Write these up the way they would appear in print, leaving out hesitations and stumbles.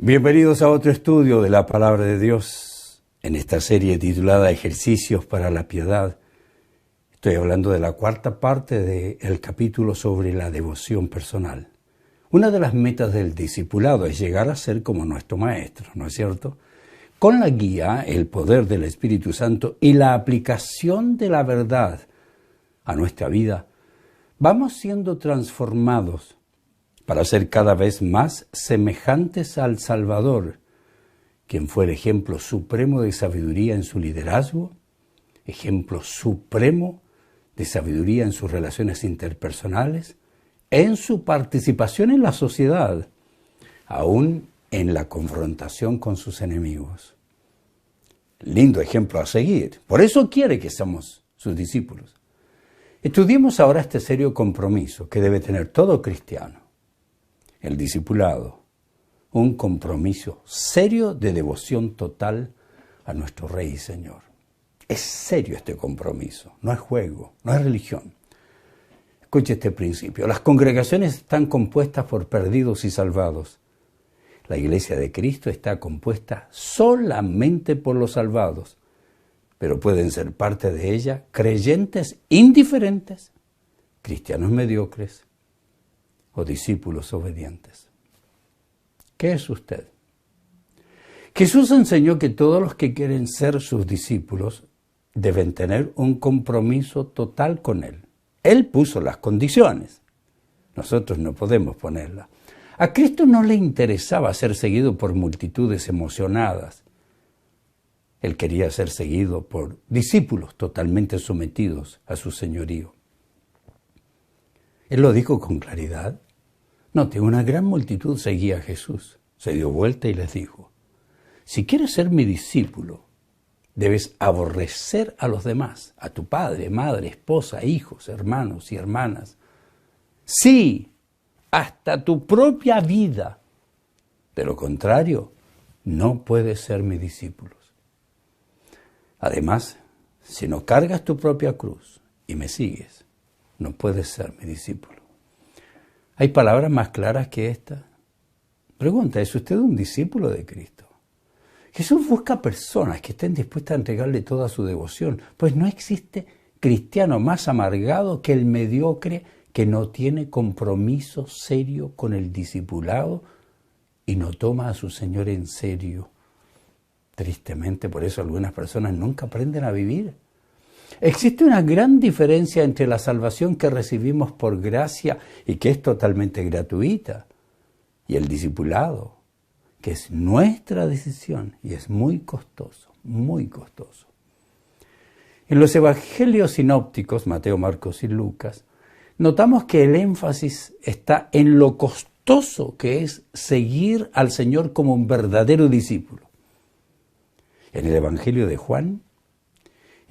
Bienvenidos a otro estudio de la Palabra de Dios, en esta serie titulada Ejercicios para la Piedad. Estoy hablando de la cuarta parte del capítulo sobre la devoción personal. Una de las metas del discipulado es llegar a ser como nuestro Maestro, ¿no es cierto? Con la guía, el poder del Espíritu Santo y la aplicación de la verdad a nuestra vida, vamos siendo transformados para ser cada vez más semejantes al Salvador, quien fue el ejemplo supremo de sabiduría en su liderazgo, ejemplo supremo de sabiduría en sus relaciones interpersonales, en su participación en la sociedad, aún en la confrontación con sus enemigos. Lindo ejemplo a seguir. Por eso quiere que seamos sus discípulos. Estudiemos ahora este serio compromiso que debe tener todo cristiano. El discipulado, un compromiso serio de devoción total a nuestro Rey y Señor. Es serio este compromiso, no es juego, no es religión. Escuche este principio. Las congregaciones están compuestas por perdidos y salvados. La Iglesia de Cristo está compuesta solamente por los salvados, pero pueden ser parte de ella creyentes indiferentes, cristianos mediocres o discípulos obedientes. ¿Qué es usted? Jesús enseñó que todos los que quieren ser sus discípulos deben tener un compromiso total con Él. Él puso las condiciones. Nosotros no podemos ponerlas. A Cristo no le interesaba ser seguido por multitudes emocionadas. Él quería ser seguido por discípulos totalmente sometidos a su señorío. Él lo dijo con claridad. Note, una gran multitud seguía a Jesús. Se dio vuelta y les dijo, si quieres ser mi discípulo, debes aborrecer a los demás, a tu padre, madre, esposa, hijos, hermanos y hermanas. Sí, hasta tu propia vida. De lo contrario, no puedes ser mi discípulo. Además, si no cargas tu propia cruz y me sigues, no puedes ser mi discípulo. ¿Hay palabras más claras que esta? Pregunta, ¿es usted un discípulo de Cristo? Jesús busca personas que estén dispuestas a entregarle toda su devoción, pues no existe cristiano más amargado que el mediocre que no tiene compromiso serio con el discipulado y no toma a su Señor en serio. Tristemente, por eso algunas personas nunca aprenden a vivir. Existe una gran diferencia entre la salvación que recibimos por gracia y que es totalmente gratuita, y el discipulado, que es nuestra decisión y es muy costoso, muy costoso. En los evangelios sinópticos, Mateo, Marcos y Lucas, notamos que el énfasis está en lo costoso que es seguir al Señor como un verdadero discípulo. En el Evangelio de Juan,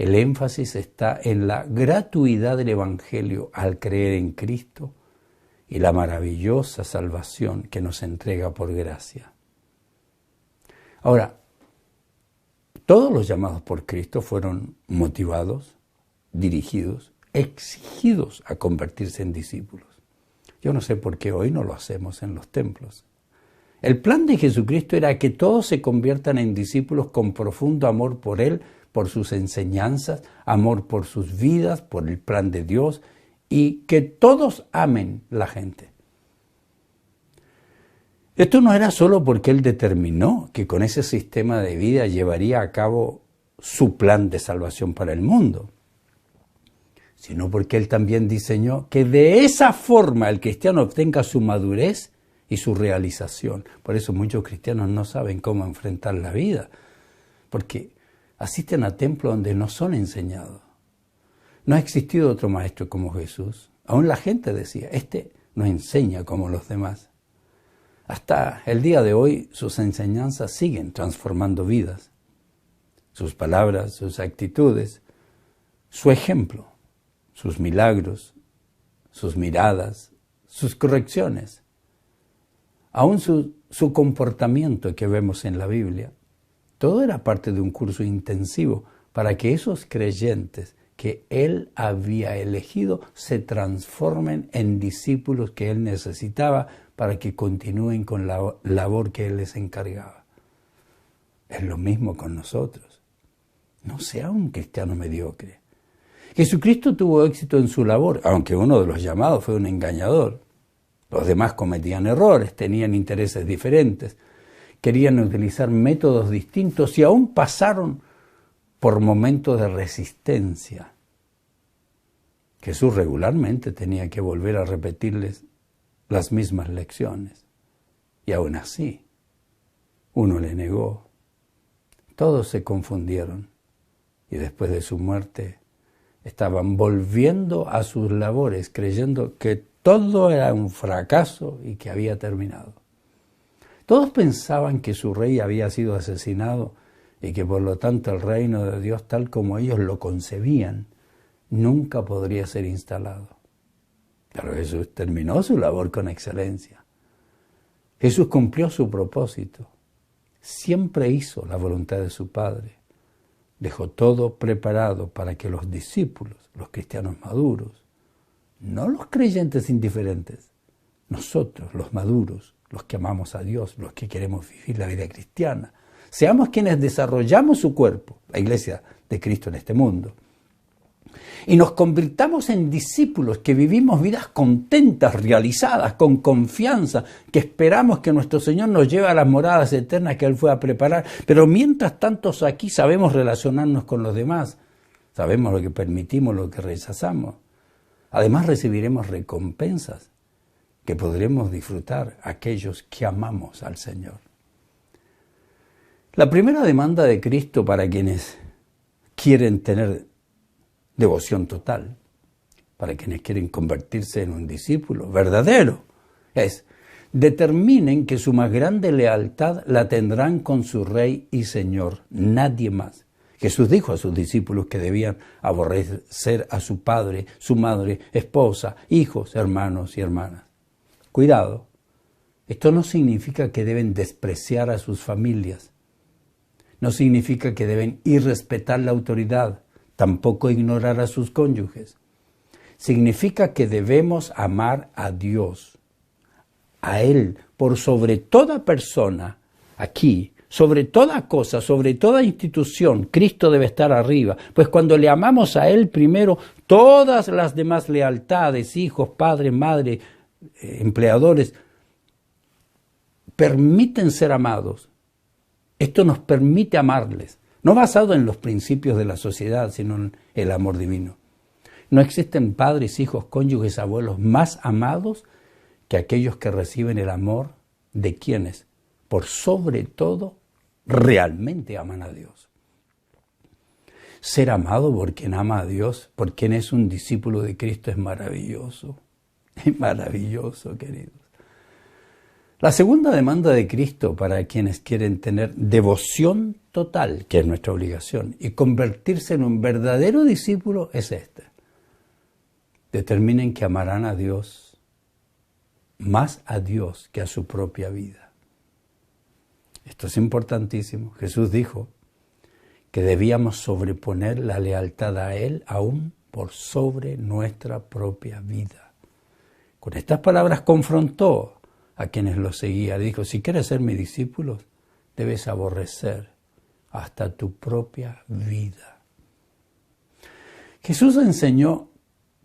el énfasis está en la gratuidad del Evangelio al creer en Cristo y la maravillosa salvación que nos entrega por gracia. Ahora, todos los llamados por Cristo fueron motivados, dirigidos, exigidos a convertirse en discípulos. Yo no sé por qué hoy no lo hacemos en los templos. El plan de Jesucristo era que todos se conviertan en discípulos con profundo amor por Él, por sus enseñanzas, amor por sus vidas, por el plan de Dios, y que todos amen la gente. Esto no era solo porque Él determinó que con ese sistema de vida llevaría a cabo su plan de salvación para el mundo, sino porque Él también diseñó que de esa forma el cristiano obtenga su madurez y su realización. Por eso muchos cristianos no saben cómo enfrentar la vida, porque asisten a templos donde no son enseñados. No ha existido otro maestro como Jesús. Aún la gente decía, este no enseña como los demás. Hasta el día de hoy sus enseñanzas siguen transformando vidas. Sus palabras, sus actitudes, su ejemplo, sus milagros, sus miradas, sus correcciones. Aún su comportamiento que vemos en la Biblia, todo era parte de un curso intensivo para que esos creyentes que Él había elegido se transformen en discípulos que Él necesitaba para que continúen con la labor que Él les encargaba. Es lo mismo con nosotros. No sea un cristiano mediocre. Jesucristo tuvo éxito en su labor, aunque uno de los llamados fue un engañador. Los demás cometían errores, tenían intereses diferentes, querían utilizar métodos distintos y aún pasaron por momentos de resistencia. Jesús regularmente tenía que volver a repetirles las mismas lecciones. Y aún así, uno le negó. Todos se confundieron y después de su muerte estaban volviendo a sus labores creyendo que todo era un fracaso y que había terminado. Todos pensaban que su rey había sido asesinado y que por lo tanto el reino de Dios, tal como ellos lo concebían, nunca podría ser instalado. Pero Jesús terminó su labor con excelencia. Jesús cumplió su propósito. Siempre hizo la voluntad de su Padre. Dejó todo preparado para que los discípulos, los cristianos maduros, no los creyentes indiferentes, nosotros, los maduros, los que amamos a Dios, los que queremos vivir la vida cristiana, seamos quienes desarrollamos su cuerpo, la iglesia de Cristo en este mundo, y nos convirtamos en discípulos que vivimos vidas contentas, realizadas, con confianza, que esperamos que nuestro Señor nos lleve a las moradas eternas que Él fue a preparar. Pero mientras tanto aquí sabemos relacionarnos con los demás, sabemos lo que permitimos, lo que rechazamos. Además recibiremos recompensas que podremos disfrutar aquellos que amamos al Señor. La primera demanda de Cristo para quienes quieren tener devoción total, para quienes quieren convertirse en un discípulo verdadero, es: determinen que su más grande lealtad la tendrán con su Rey y Señor, nadie más. Jesús dijo a sus discípulos que debían aborrecer a su padre, su madre, esposa, hijos, hermanos y hermanas. Cuidado, esto no significa que deben despreciar a sus familias, no significa que deben irrespetar la autoridad, tampoco ignorar a sus cónyuges. Significa que debemos amar a Dios, a Él, por sobre toda persona, aquí, sobre toda cosa, sobre toda institución. Cristo debe estar arriba, pues cuando le amamos a Él primero, todas las demás lealtades, hijos, padres, madre, empleadores, permiten ser amados. Esto nos permite amarles. No basado en los principios de la sociedad, sino en el amor divino. No existen padres, hijos, cónyuges, abuelos más amados que aquellos que reciben el amor de quienes, por sobre todo, realmente aman a Dios. Ser amado por quien ama a Dios, por quien es un discípulo de Cristo, es maravilloso. Es maravilloso, queridos. La segunda demanda de Cristo para quienes quieren tener devoción total, que es nuestra obligación, y convertirse en un verdadero discípulo es esta: determinen que amarán a Dios, más a Dios que a su propia vida. Esto es importantísimo. Jesús dijo que debíamos sobreponer la lealtad a Él aún por sobre nuestra propia vida. Con estas palabras confrontó a quienes lo seguían. Dijo: si quieres ser mi discípulo, debes aborrecer hasta tu propia vida. Jesús enseñó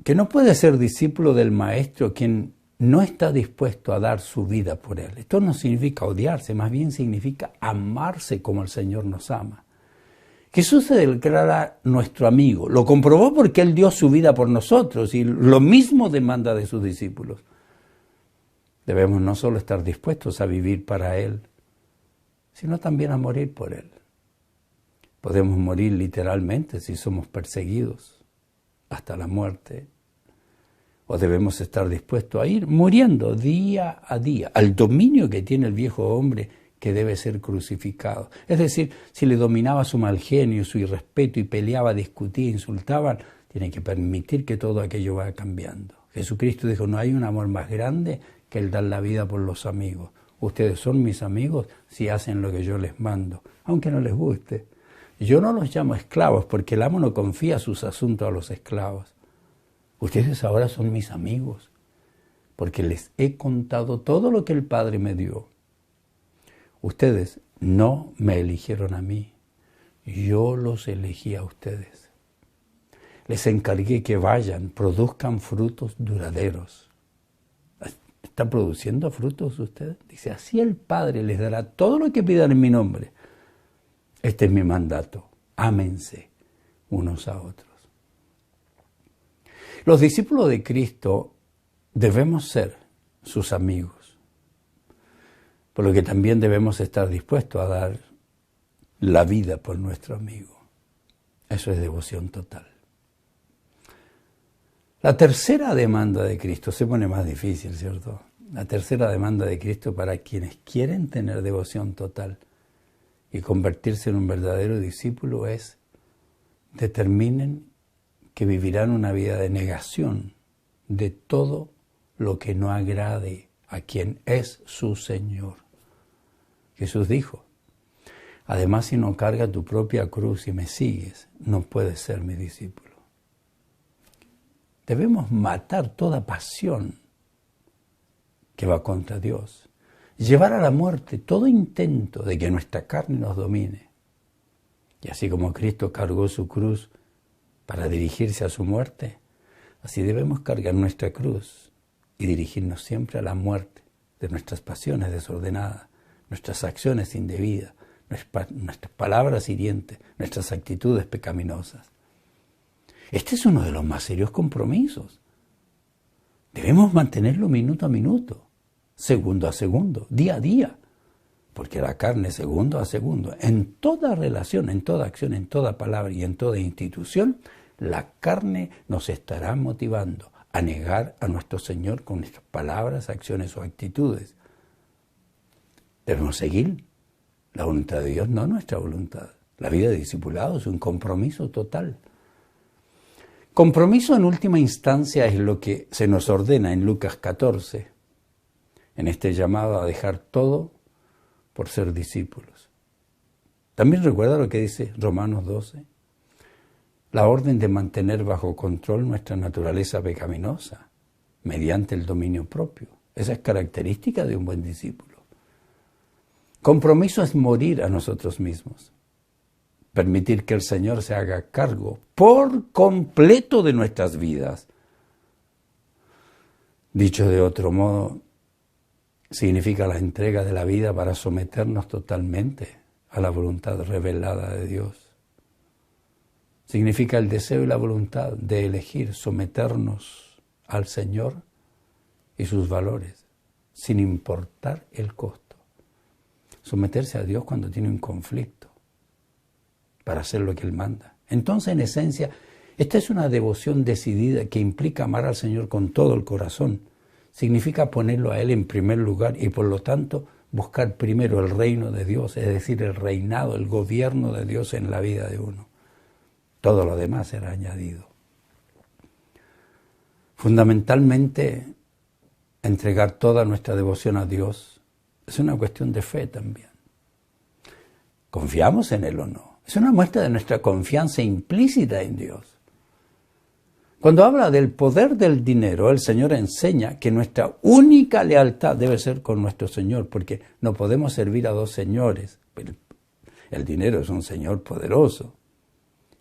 que no puede ser discípulo del Maestro quien no está dispuesto a dar su vida por Él. Esto no significa odiarse, más bien significa amarse como el Señor nos ama. Jesús se declara nuestro amigo. Lo comprobó porque Él dio su vida por nosotros y lo mismo demanda de sus discípulos. Debemos no solo estar dispuestos a vivir para Él, sino también a morir por Él. Podemos morir literalmente si somos perseguidos hasta la muerte. O debemos estar dispuestos a ir muriendo día a día al dominio que tiene el viejo hombre que debe ser crucificado. Es decir, si le dominaba su mal genio, su irrespeto y peleaba, discutía, insultaban, tiene que permitir que todo aquello vaya cambiando. Jesucristo dijo: no hay un amor más grande que el dar la vida por los amigos. Ustedes son mis amigos si hacen lo que yo les mando, aunque no les guste. Yo no los llamo esclavos porque el amo no confía sus asuntos a los esclavos. Ustedes ahora son mis amigos, porque les he contado todo lo que el Padre me dio. Ustedes no me eligieron a mí, yo los elegí a ustedes. Les encargué que vayan, produzcan frutos duraderos. ¿Están produciendo frutos ustedes? Dice, así el Padre les dará todo lo que pidan en mi nombre. Este es mi mandato, ámense unos a otros. Los discípulos de Cristo debemos ser sus amigos, por lo que también debemos estar dispuestos a dar la vida por nuestro amigo. Eso es devoción total. La tercera demanda de Cristo se pone más difícil, ¿cierto? La tercera demanda de Cristo para quienes quieren tener devoción total y convertirse en un verdadero discípulo es: determinen que vivirán una vida de negación de todo lo que no agrade a quien es su Señor. Jesús dijo, además, si no cargas tu propia cruz y me sigues, no puedes ser mi discípulo. Debemos matar toda pasión que va contra Dios, llevar a la muerte todo intento de que nuestra carne nos domine. Y así como Cristo cargó su cruz para dirigirse a su muerte, así debemos cargar nuestra cruz y dirigirnos siempre a la muerte de nuestras pasiones desordenadas, nuestras acciones indebidas, nuestras palabras hirientes, nuestras actitudes pecaminosas. Este es uno de los más serios compromisos. Debemos mantenerlo minuto a minuto, segundo a segundo, día a día, porque la carne segundo a segundo, en toda relación, en toda acción, en toda palabra y en toda institución, la carne nos estará motivando a negar a nuestro Señor con nuestras palabras, acciones o actitudes. Debemos seguir la voluntad de Dios, no nuestra voluntad. La vida de discipulado es un compromiso total. Compromiso en última instancia es lo que se nos ordena en Lucas 14, en este llamado a dejar todo por ser discípulos. También recuerda lo que dice Romanos 12, la orden de mantener bajo control nuestra naturaleza pecaminosa mediante el dominio propio. Esa es característica de un buen discípulo. Compromiso es morir a nosotros mismos. Permitir que el Señor se haga cargo por completo de nuestras vidas. Dicho de otro modo, significa la entrega de la vida para someternos totalmente a la voluntad revelada de Dios. Significa el deseo y la voluntad de elegir someternos al Señor y sus valores, sin importar el costo. Someterse a Dios cuando tiene un conflicto, para hacer lo que Él manda. Entonces, en esencia, esta es una devoción decidida que implica amar al Señor con todo el corazón. Significa ponerlo a Él en primer lugar y, por lo tanto, buscar primero el reino de Dios, es decir, el reinado, el gobierno de Dios en la vida de uno. Todo lo demás será añadido. Fundamentalmente, entregar toda nuestra devoción a Dios es una cuestión de fe también. ¿Confiamos en Él o no? Es una muestra de nuestra confianza implícita en Dios. Cuando habla del poder del dinero, el Señor enseña que nuestra única lealtad debe ser con nuestro Señor, porque no podemos servir a dos señores. El dinero es un señor poderoso.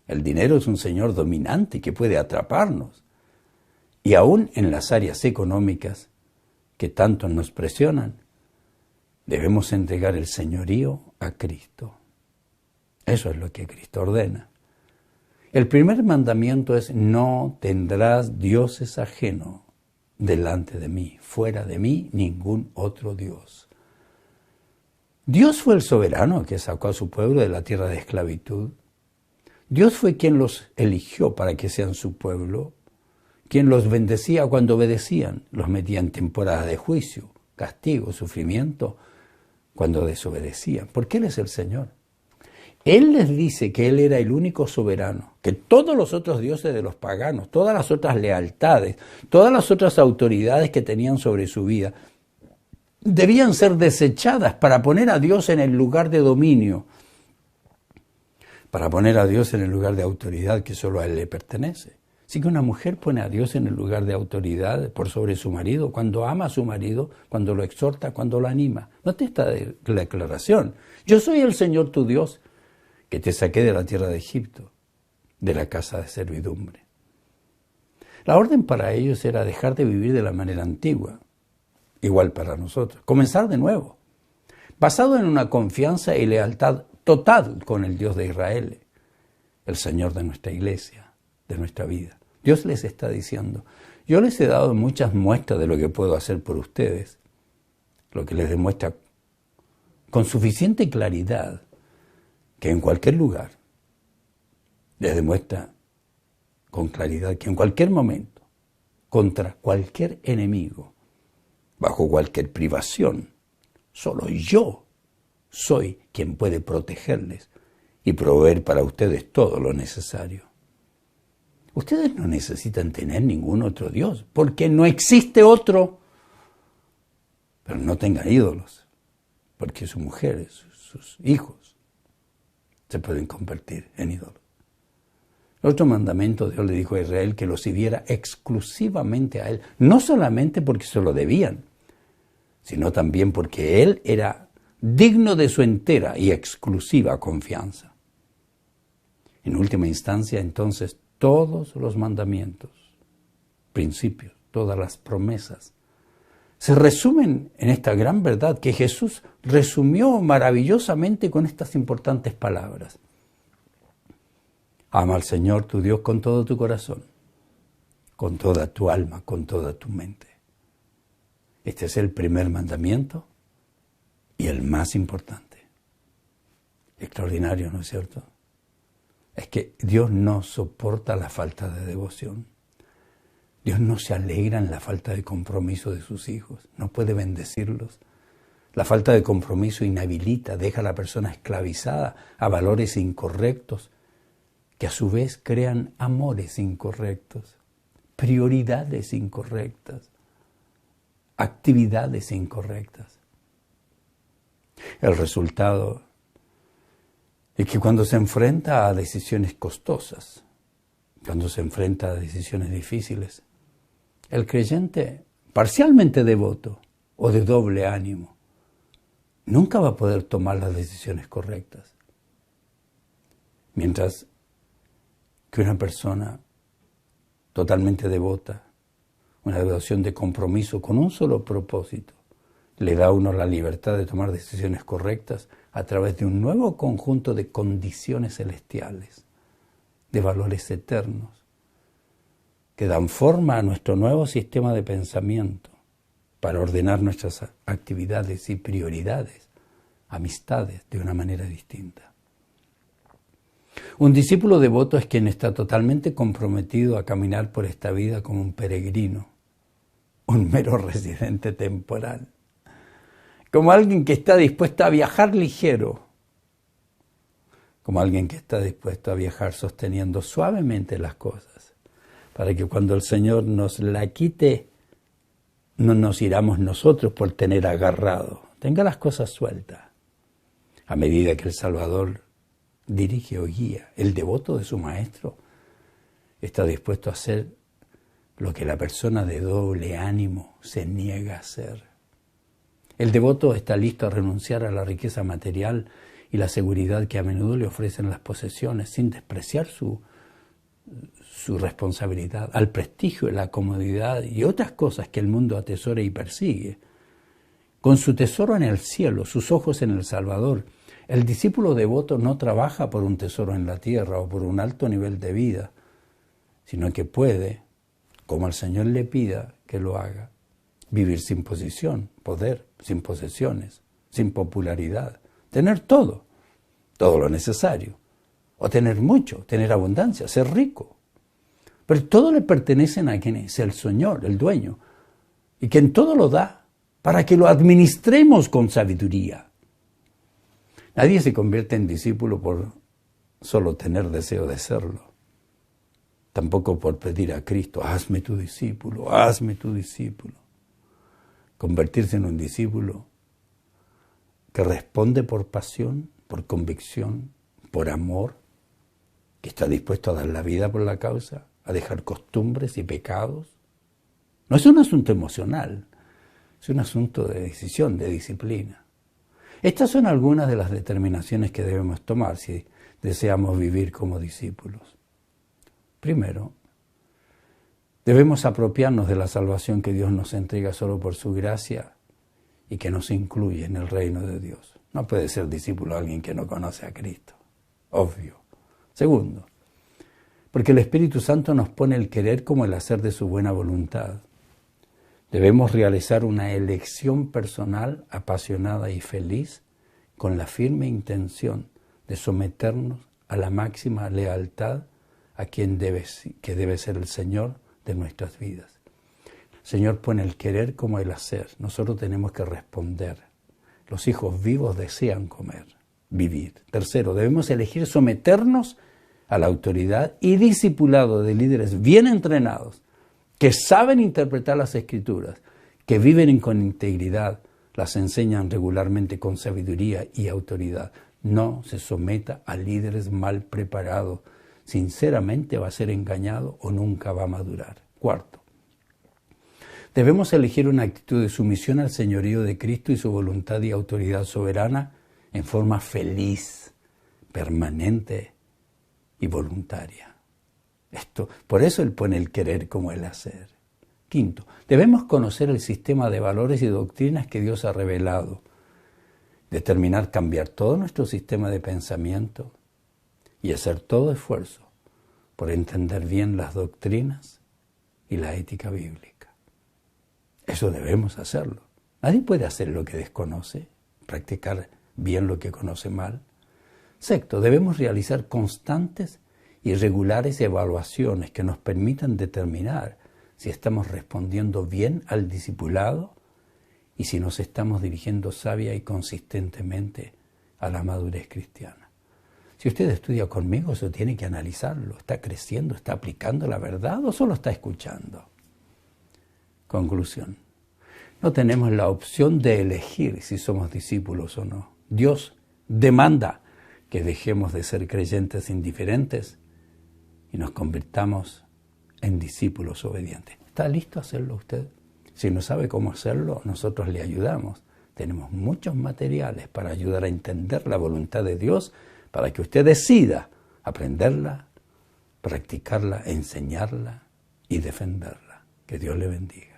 El dinero es un señor dominante que puede atraparnos. Y aún en las áreas económicas que tanto nos presionan, debemos entregar el señorío a Cristo. Eso es lo que Cristo ordena. El primer mandamiento es: no tendrás dioses ajenos delante de mí, fuera de mí ningún otro Dios. Dios fue el soberano que sacó a su pueblo de la tierra de esclavitud. Dios fue quien los eligió para que sean su pueblo, quien los bendecía cuando obedecían, los metía en temporada de juicio, castigo, sufrimiento, cuando desobedecían, porque Él es el Señor. Él les dice que Él era el único soberano, que todos los otros dioses de los paganos, todas las otras lealtades, todas las otras autoridades que tenían sobre su vida, debían ser desechadas para poner a Dios en el lugar de dominio, para poner a Dios en el lugar de autoridad que solo a Él le pertenece. Así que una mujer pone a Dios en el lugar de autoridad por sobre su marido, cuando ama a su marido, cuando lo exhorta, cuando lo anima. Note esta declaración. Yo soy el Señor tu Dios, que te saqué de la tierra de Egipto, de la casa de servidumbre. La orden para ellos era dejar de vivir de la manera antigua, igual para nosotros, comenzar de nuevo, basado en una confianza y lealtad total con el Dios de Israel, el Señor de nuestra iglesia, de nuestra vida. Dios les está diciendo, yo les he dado muchas muestras de lo que puedo hacer por ustedes, lo que les demuestra con suficiente claridad que en cualquier lugar, les demuestra con claridad que en cualquier momento, contra cualquier enemigo, bajo cualquier privación, solo yo soy quien puede protegerles y proveer para ustedes todo lo necesario. Ustedes no necesitan tener ningún otro Dios, porque no existe otro. Pero no tengan ídolos, porque sus mujeres, sus hijos, se pueden convertir en ídolos. El otro mandamiento, Dios le dijo a Israel que lo sirviera exclusivamente a Él, no solamente porque se lo debían, sino también porque Él era digno de su entera y exclusiva confianza. En última instancia, entonces, todos los mandamientos, principios, todas las promesas, se resumen en esta gran verdad que Jesús resumió maravillosamente con estas importantes palabras. Ama al Señor tu Dios con todo tu corazón, con toda tu alma, con toda tu mente. Este es el primer mandamiento y el más importante. Extraordinario, ¿no es cierto? Es que Dios no soporta la falta de devoción. Dios no se alegra en la falta de compromiso de sus hijos. No puede bendecirlos. La falta de compromiso inhabilita, deja a la persona esclavizada a valores incorrectos, que a su vez crean amores incorrectos, prioridades incorrectas, actividades incorrectas. El resultado es que cuando se enfrenta a decisiones costosas, cuando se enfrenta a decisiones difíciles, el creyente parcialmente devoto o de doble ánimo nunca va a poder tomar las decisiones correctas. Mientras que una persona totalmente devota, una devoción de compromiso con un solo propósito, le da a uno la libertad de tomar decisiones correctas a través de un nuevo conjunto de condiciones celestiales, de valores eternos, que dan forma a nuestro nuevo sistema de pensamiento para ordenar nuestras actividades y prioridades, amistades, de una manera distinta. Un discípulo devoto es quien está totalmente comprometido a caminar por esta vida como un peregrino, un mero residente temporal, como alguien que está dispuesto a viajar ligero, como alguien que está dispuesto a viajar sosteniendo suavemente las cosas, para que cuando el Señor nos la quite, no nos iramos nosotros por tener agarrado. Tenga las cosas sueltas. A medida que el Salvador dirige o guía, el devoto de su Maestro está dispuesto a hacer lo que la persona de doble ánimo se niega a hacer. El devoto está listo a renunciar a la riqueza material y la seguridad que a menudo le ofrecen las posesiones, sin despreciar su responsabilidad, al prestigio, la comodidad y otras cosas que el mundo atesora y persigue. Con su tesoro en el cielo, sus ojos en el Salvador, el discípulo devoto no trabaja por un tesoro en la tierra o por un alto nivel de vida, sino que puede, como el Señor le pida que lo haga, vivir sin posición, poder, sin posesiones, sin popularidad, tener todo lo necesario, o tener mucho, tener abundancia, ser rico. Pero todo le pertenece a quien es el Señor, el dueño, y quien todo lo da para que lo administremos con sabiduría. Nadie se convierte en discípulo por solo tener deseo de serlo. Tampoco por pedir a Cristo, hazme tu discípulo, hazme tu discípulo. Convertirse en un discípulo que responde por pasión, por convicción, por amor, que está dispuesto a dar la vida por la causa, a dejar costumbres y pecados. No es un asunto emocional, es un asunto de decisión, de disciplina. Estas son algunas de las determinaciones que debemos tomar si deseamos vivir como discípulos. Primero, debemos apropiarnos de la salvación que Dios nos entrega solo por su gracia y que nos incluye en el reino de Dios. No puede ser discípulo alguien que no conoce a Cristo, obvio. Segundo, porque el Espíritu Santo nos pone el querer como el hacer de su buena voluntad. Debemos realizar una elección personal, apasionada y feliz, con la firme intención de someternos a la máxima lealtad a quien debe ser el Señor de nuestras vidas. El Señor pone el querer como el hacer. Nosotros tenemos que responder. Los hijos vivos desean comer, vivir. Tercero, debemos elegir someternos a la autoridad y discipulado de líderes bien entrenados, que saben interpretar las Escrituras, que viven con integridad, las enseñan regularmente con sabiduría y autoridad. No se someta a líderes mal preparados. Sinceramente va a ser engañado o nunca va a madurar. Cuarto, debemos elegir una actitud de sumisión al señorío de Cristo y su voluntad y autoridad soberana en forma feliz, permanente y voluntaria. Por eso Él pone el querer como el hacer. Quinto, debemos conocer el sistema de valores y doctrinas que Dios ha revelado, determinar cambiar todo nuestro sistema de pensamiento y hacer todo esfuerzo por entender bien las doctrinas y la ética bíblica. Eso debemos hacerlo. Nadie puede hacer lo que desconoce, practicar bien lo que conoce mal. Sexto, debemos realizar constantes y regulares evaluaciones que nos permitan determinar si estamos respondiendo bien al discipulado y si nos estamos dirigiendo sabia y consistentemente a la madurez cristiana. Si usted estudia conmigo, eso tiene que analizarlo. ¿Está creciendo? ¿Está aplicando la verdad o solo está escuchando? Conclusión. No tenemos la opción de elegir si somos discípulos o no. Dios demanda que dejemos de ser creyentes indiferentes y nos convirtamos en discípulos obedientes. ¿Está listo a hacerlo usted? Si no sabe cómo hacerlo, nosotros le ayudamos. Tenemos muchos materiales para ayudar a entender la voluntad de Dios, para que usted decida aprenderla, practicarla, enseñarla y defenderla. Que Dios le bendiga.